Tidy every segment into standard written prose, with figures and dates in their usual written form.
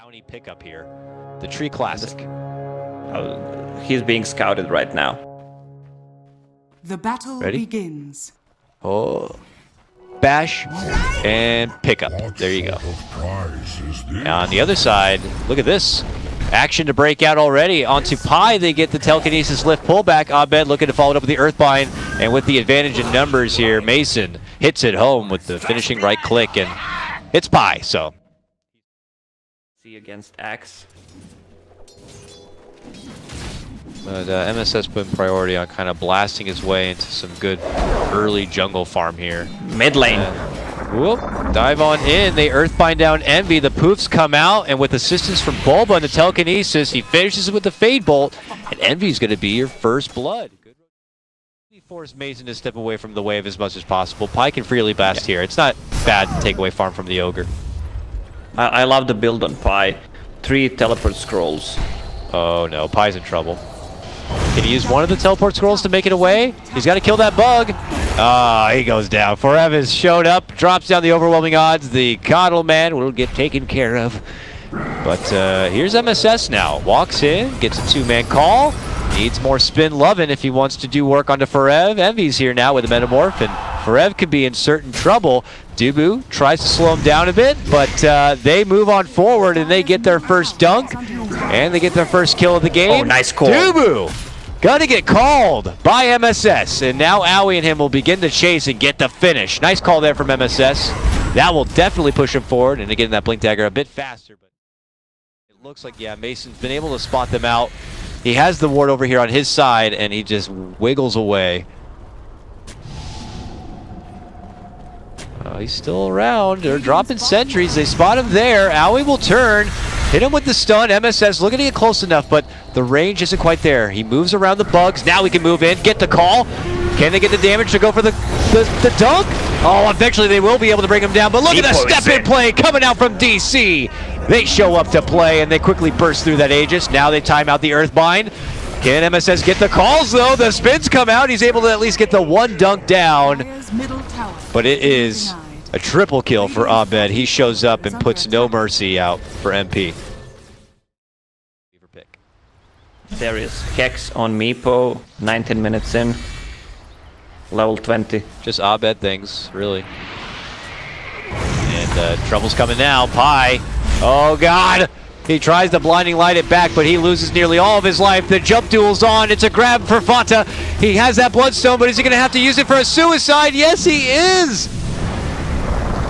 Bounty pickup here. The Tree Classic. He's being scouted right now. The battle begins. Oh. Bash and pickup. There you go. Now on the other side, look at this. Action to break out already. Onto Pi, they get the telekinesis lift pullback. Abed looking to follow it up with the Earthbind. And with the advantage in numbers here, Mason hits it home with the finishing right click. And it's Pi, so. See against Axe. But MSS putting priority on kind of blasting his way into some good early jungle farm here. Mid lane. Whoop, dive on in. They Earthbind down Envy. The poofs come out, and with assistance from Bulba and the telekinesis, he finishes it with the Fade Bolt, and Envy's going to be your first blood. He forced Mason to step away from the wave as much as possible. Pi can freely blast here. It's not bad to take away farm from the Ogre. I love the build on Pi. 3 teleport scrolls. Oh no, Pi's in trouble. Can he use one of the teleport scrolls to make it away? He's got to kill that bug. Ah, he goes down. Forev has showed up, drops down the overwhelming odds. The Coddle Man will get taken care of. But here's MSS now. Walks in, gets a 2-man call. Needs more spin lovin' if he wants to do work onto Forev. Envy's here now with a Metamorph, and Forev could be in certain trouble. Dubu tries to slow him down a bit, but they move on forward and they get their first dunk. And they get their first kill of the game. Oh, nice call. Dubu gonna get called by MSS, and now Owie and him will begin to chase and get the finish. Nice call there from MSS. That will definitely push him forward, and again, that Blink Dagger a bit faster. But it looks like, yeah, Mason's been able to spot them out. He has the ward over here on his side, and he just wiggles away. He's still around. They're dropping sentries. They spot him there. Owie will turn. Hit him with the stun. MSS looking to get close enough, but the range isn't quite there. He moves around the bugs. Now he can move in, get the call. Can they get the damage to go for the dunk? Oh, eventually they will be able to bring him down, but look at the step-in play coming out from DC. They show up to play, and they quickly burst through that Aegis. Now they time out the Earthbind. Can MSS get the calls, though? The spins come out. He's able to at least get the one dunk down. But it is a triple kill for Abed. He shows up and puts no mercy out for MP. There is Hex on Meepo, 19 minutes in. Level 20. Just Abed things, really. And trouble's coming now. Pi. Oh, God. He tries to blinding light it back, but he loses nearly all of his life. The jump duel's on. It's a grab for Fata. He has that bloodstone, but is he going to have to use it for a suicide? Yes, he is.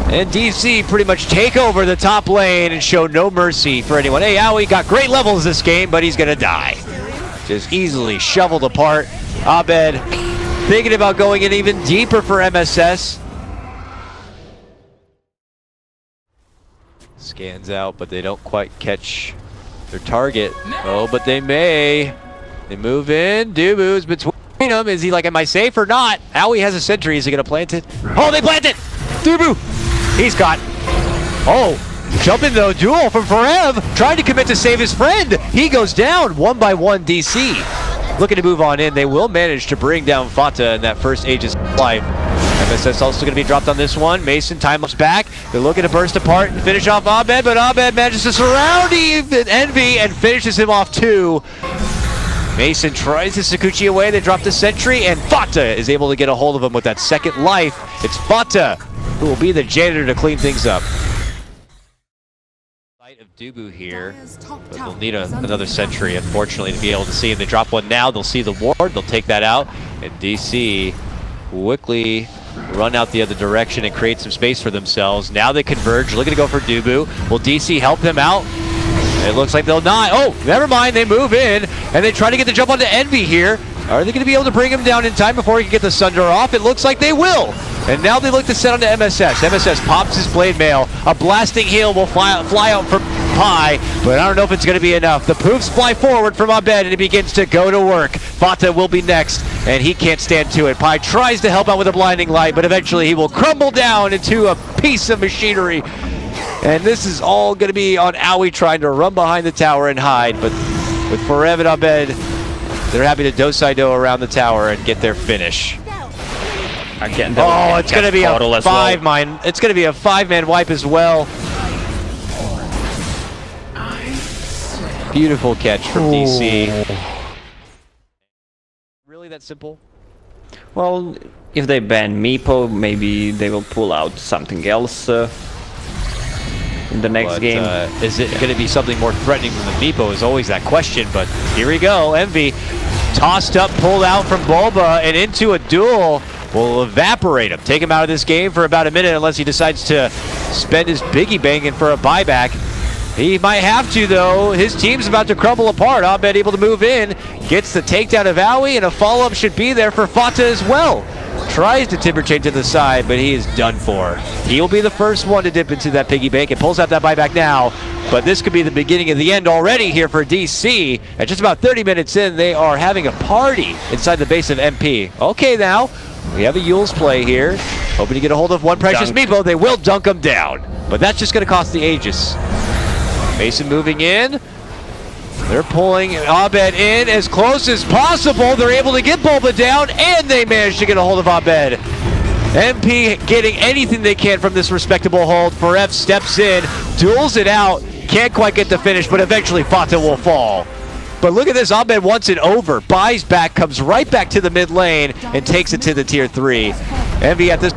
And DC pretty much take over the top lane and show no mercy for anyone. Hey, Owie got great levels this game, but he's going to die. Just easily shoveled apart. Abed thinking about going in even deeper for MSS. Scans out, but they don't quite catch their target. Oh, but they may. They move in. Dubu's between them. Is he like, am I safe or not? Owie has a sentry. Is he going to plant it? Oh, they plant it! Dubu! He's got... Oh, jumping though. Duel from Forev. Trying to commit to save his friend. He goes down 1-by-1 DC. Looking to move on in. They will manage to bring down Fata in that first Aegis life. MSS also going to be dropped on this one. Mason time looks back. They're looking to burst apart and finish off Abed, but Abed manages to surround Envy and finishes him off too. Mason tries to Sakuchi away. They drop the sentry, and Fata is able to get a hold of him with that second life. It's Fata who will be the janitor to clean things up. Sight of Dubu here, but they'll need another sentry, unfortunately, to be able to see him. They drop one now. They'll see the ward. They'll take that out, and DC quickly run out the other direction and create some space for themselves. Now they converge, looking to go for Dubu. Will DC help them out? It looks like they'll not. Oh, never mind, they move in, and they try to get the jump onto Envy here. Are they going to be able to bring him down in time before he can get the Sunder off? It looks like they will. And now they look to set onto MSS. MSS pops his Blade Mail. A blasting heal will fly out from Pi, but I don't know if it's going to be enough. The poofs fly forward from Abed, and he begins to go to work. Fata will be next, and he can't stand to it. Pi tries to help out with a blinding light, but eventually he will crumble down into a piece of machinery. And this is all going to be on Owie trying to run behind the tower and hide, but with Forev and Abed, they're happy to do around the tower and get their finish. Again, oh, it's going to be a five-man. It's going to be a 5-man wipe as well. Beautiful catch from DC. Really that simple? Well, if they ban Meepo, maybe they will pull out something else in the next game. Is it going to be something more threatening than the Meepo is always that question, but here we go. Envy tossed up, pulled out from Bulba, and into a duel will evaporate him. Take him out of this game for about a minute unless he decides to spend his biggie banking for a buyback. He might have to, though. His team's about to crumble apart. Abed able to move in, gets the takedown of Aoi, and a follow-up should be there for Fata as well. Tries to timber chain to the side, but he is done for. He'll be the first one to dip into that piggy bank and pulls out that buyback now. But this could be the beginning of the end already here for DC. At just about 30 minutes in, they are having a party inside the base of MP. Okay, now, we have a Yule's play here. Hoping to get a hold of one precious Meepo. They will dunk him down. But that's just going to cost the Aegis. Mason moving in. They're pulling Abed in as close as possible. They're able to get Bulba down, and they manage to get a hold of Abed. MP getting anything they can from this respectable hold. Forev steps in, duels it out. Can't quite get the finish, but eventually Fata will fall. But look at this, Abed wants it over. Buys back, comes right back to the mid lane, and takes it to the tier 3. Envy at this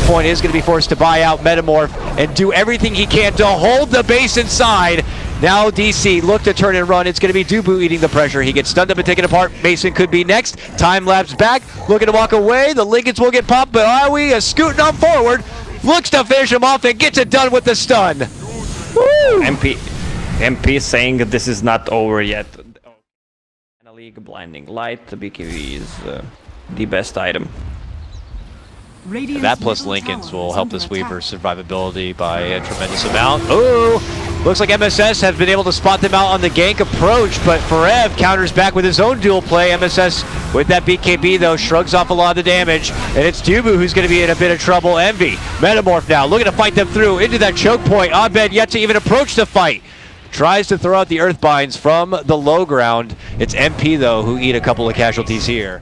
point is going to be forced to buy out Metamorph and do everything he can to hold the base inside. Now DC look to turn and run. It's going to be Dubu eating the pressure. He gets stunned up and taken apart. Mason could be next. Time lapse back, looking to walk away. The Lincolns will get popped, but Aoi is scooting on forward. Looks to finish him off and gets it done with the stun. Woo! MP saying that this is not over yet. In a league, blinding light. The BKB is the best item. That plus Lincolns will help this Weaver's survivability by a tremendous amount. Oh, looks like MSS have been able to spot them out on the gank approach, but Forev counters back with his own dual play. MSS with that BKB, though, shrugs off a lot of the damage, and it's Dubu who's going to be in a bit of trouble. Envy, Metamorph now, looking to fight them through into that choke point. Abed yet to even approach the fight. Tries to throw out the Earthbinds from the low ground. It's MP, though, who eat a couple of casualties here.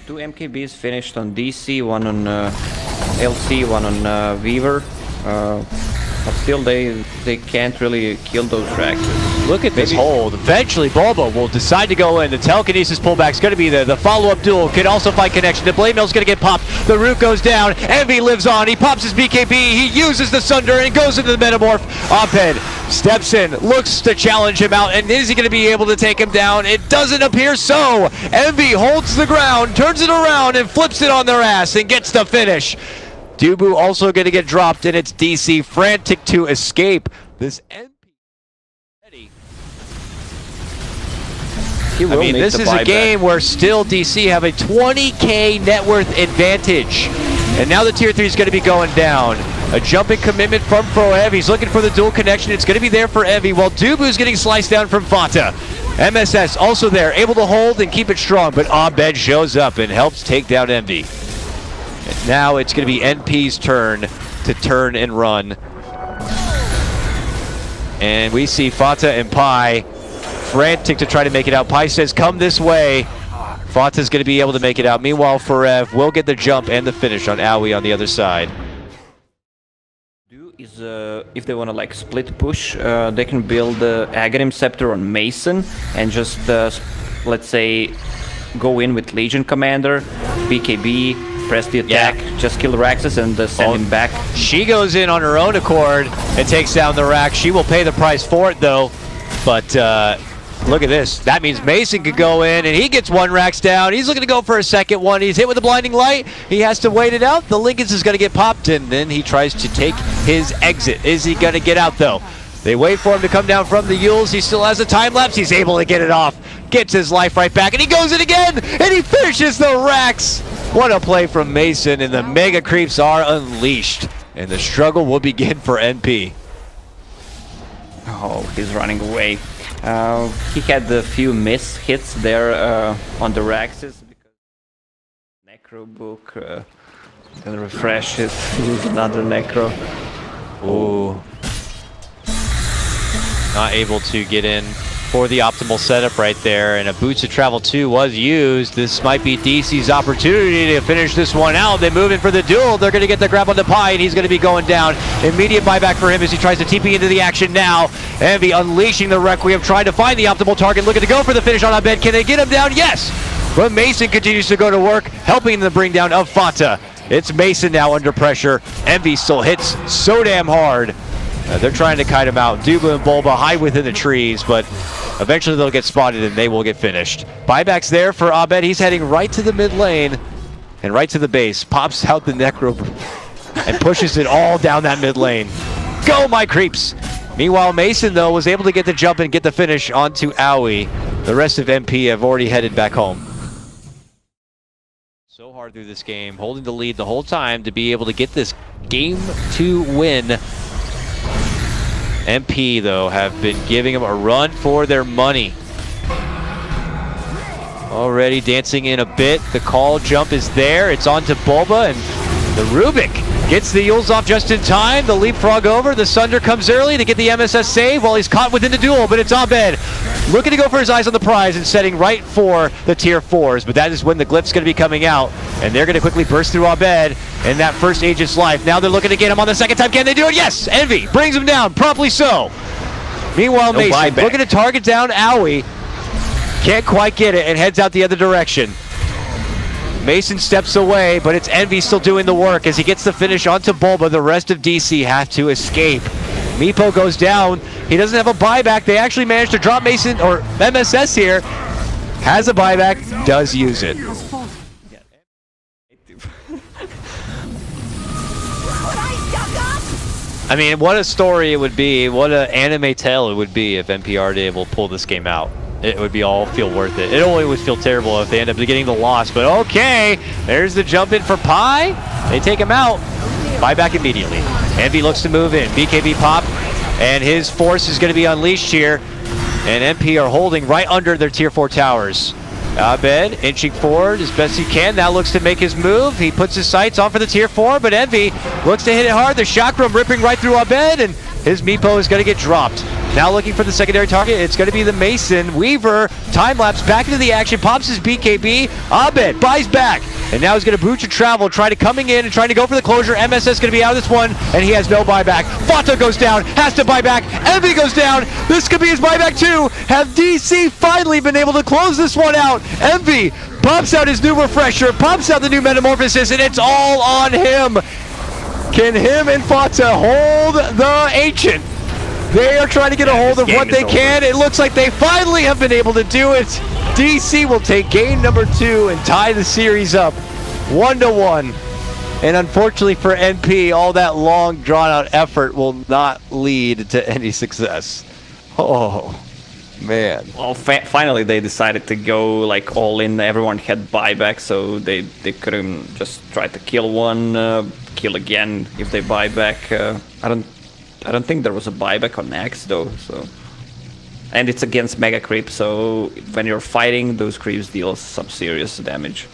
2 MKBs finished on DC, one on LC, one on Weaver. But still, they can't really kill those Raxes. Look at this hold. Eventually, Bulba will decide to go in. The telekinesis pullback is going to be there. The follow-up duel could also find connection. The Blade Mill's going to get popped. The root goes down. Envy lives on. He pops his BKB. He uses the Sunder and goes into the Metamorph. Abed steps in, looks to challenge him out, and is he going to be able to take him down? It doesn't appear so. Envy holds the ground, turns it around, and flips it on their ass and gets the finish. Dubu also going to get dropped, and it's DC frantic to escape. This MP ready. I mean, this is a game where still DC have a 20K net worth advantage. And now the tier 3 is going to be going down. A jumping commitment from Forev. He's looking for the dual connection. It's going to be there for Envy, while Dubu's getting sliced down from Fata. MSS also there, able to hold and keep it strong, but Abed shows up and helps take down Envy. And now it's going to be NP's turn to turn and run. And we see Fata and Pi frantic to try to make it out. Pi says, come this way. Fata's going to be able to make it out. Meanwhile, Forev will get the jump and the finish on Aoi on the other side. If they want to like split push, they can build the Aghanim Scepter on Mason and just, let's say, go in with Legion Commander, BKB, press the attack, just kill the Raxus and send him back. She goes in on her own accord and takes down the Rax. She will pay the price for it, though. But look at this. That means Mason could go in, and he gets one Rax down. He's looking to go for a second one. He's hit with a blinding light. He has to wait it out. The Lincolns is going to get popped, and then he tries to take his exit. Is he going to get out, though? They wait for him to come down from the Yules. He still has a time lapse. He's able to get it off. Gets his life right back, and he goes in again, and he finishes the Rax. What a play from Mason, and the Mega Creeps are unleashed. And the struggle will begin for NP. Oh, he's running away. He had a few miss hits there on the Raxes. Because Necro book, gonna refresh it, use another Necro. Ooh. Not able to get in. for the optimal setup right there, and a Boots of Travel 2 was used. This might be DC's opportunity to finish this one out. They move in for the duel. They're going to get the grab on the Pi, and he's going to be going down. Immediate buyback for him as he tries to TP into the action now. Envy unleashing the Requiem, trying to find the optimal target, looking to go for the finish on Abed. Can they get him down? Yes! But Mason continues to go to work, helping the bring down of Fata. It's Mason now under pressure. Envy still hits so damn hard. They're trying to kite him out. Duba and Bulba hide within the trees, but eventually they'll get spotted and they will get finished. Buyback's there for Abed. He's heading right to the mid lane and right to the base. Pops out the Necro and pushes it all down that mid lane. Go, my creeps! Meanwhile, Mason, though, was able to get the jump and get the finish onto Owie. The rest of MP have already headed back home. So hard through this game, holding the lead the whole time to be able to get this game to win. MP, though, have been giving them a run for their money. Already dancing in a bit. The call jump is there. It's on to Bulba, and the Rubik gets the Yules off just in time. The leapfrog over. The Sunder comes early to get the MSS save while he's caught within the duel, but it's Abed looking to go for his eyes on the prize and setting right for the tier 4s, but that is when the Glyph's going to be coming out, and they're going to quickly burst through Abed in that first Aegis life. Now they're looking to get him on the second time. Can they do it? Yes! Envy brings him down, promptly so. Meanwhile, Mason looking to target down Owie. Can't quite get it and heads out the other direction. Mason steps away, but it's Envy still doing the work as he gets the finish onto Bulba. The rest of DC have to escape. Meepo goes down. He doesn't have a buyback. They actually managed to drop Mason, or MSS here. Has a buyback, does use it. I mean, what a story it would be. What an anime tale it would be if NPR able to pull this game out. It would be all feel worth it. It only would feel terrible if they end up getting the loss, but okay. There's the jump in for Pi. They take him out. Buyback immediately. Envy looks to move in. BKB pop, and his force is going to be unleashed here. And MP are holding right under their tier 4 towers. Abed inching forward as best he can. Now looks to make his move. He puts his sights on for the tier 4, but Envy looks to hit it hard. The chakram ripping right through Abed, and his Meepo is going to get dropped. Now looking for the secondary target. It's going to be the Mason. Weaver, time-lapse, back into the action, pops his BKB. Abed buys back, and now he's going to Boots of Travel, trying to coming in and trying to go for the closure. MSS going to be out of this one, and he has no buyback. Fata goes down, has to buy back. Envy goes down. This could be his buyback too. Have DC finally been able to close this one out? Envy pops out his new refresher, pops out the new metamorphosis, and it's all on him. Can him and Fata hold the Ancient? They are trying to get a hold of what they can. It looks like they finally have been able to do it. DC will take game number 2 and tie the series up 1-1. And unfortunately for NP, all that long drawn-out effort will not lead to any success. Oh, man. Well, finally they decided to go like all in. Everyone had buyback, so they couldn't just try to kill one, kill again if they buy back. I don't think there was a buyback on Axe though, so. And it's against Mega Creep, so when you're fighting, those creeps deal some serious damage.